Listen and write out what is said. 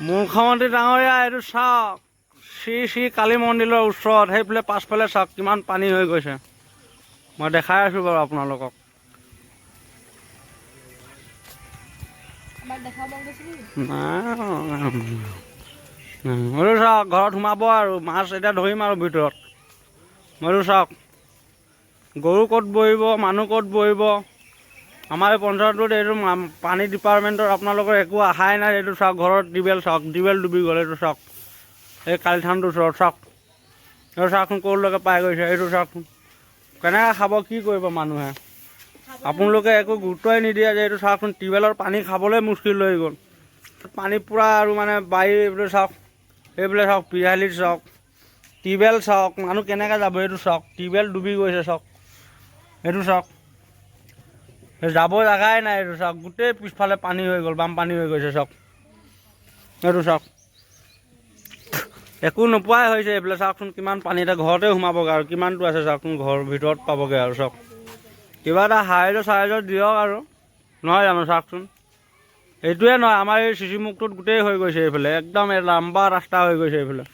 মুখ্যমন্ত্ৰী ডাঙৰীয়া এইটো চাওক শ্ৰী কালী মন্দিৰৰ ওচৰত সেইফালে পাছফালে চাওক কিমান পানী হৈ গৈছে। মই দেখাই আছোঁ বাৰু আপোনালোকক। মইতো চাওক ঘৰত সোমাব আৰু মাছ এতিয়া ধৰিম আৰু ভিতৰত। মইতো চাওক গৰু ক'ত বহিব, মানুহ ক'ত বহিব। আমাৰ এই পঞ্চায়তটোত এইটো পানী ডিপাৰ্টমেণ্টৰ আপোনালোকৰ একো আশাই নাই। এইটো চাওক ঘৰত টিউবেল চাওক, টিউবেল ডুবি গ'ল। এইটো চাওক এই কালীথানটোৰ ওচৰত চাওক, এইটো চাওকচোন ক'লৈকে পাই গৈছে। এইটো চাওকচোন কেনেকৈ খাব, কি কৰিব মানুহে। আপোনালোকে একো গুৰুত্বই নিদিয়ে যে এইটো চাওকচোন টিউবেলৰ পানী খাবলৈ মুস্কিল হৈ গ'ল। পানী পূৰা আৰু মানে বাৰী এইটো চাওক, এইফালে চাওক পিৰালিত চাওক, টিউবেল চাওক, মানুহ কেনেকৈ যাব। এইটো চাওক টিউবেল ডুবি গৈছে চাওক, এইটো চাওক যাব জেগাই নাই। এইটো চাওক গোটেই পিছফালে পানী হৈ গ'ল, বানপানী হৈ গৈছে চাওক। এইটো চাওক একো নোপোৱাই হৈছে। এইফালে চাওকচোন কিমান পানী, এতিয়া ঘৰতে সোমাবগৈ আৰু কিমানটো আছে চাওকচোন, ঘৰৰ ভিতৰত পাবগৈ আৰু চাওক। কিবা এটা সাহাৰ্য দিয়ক আৰু, নহয় জানো চাওকচোন। এইটোৱে নহয়, আমাৰ এই চিচিমুখটোত গোটেই হৈ গৈছে এইফালে, একদম লাম্বা ৰাস্তা হৈ গৈছে এইফালে।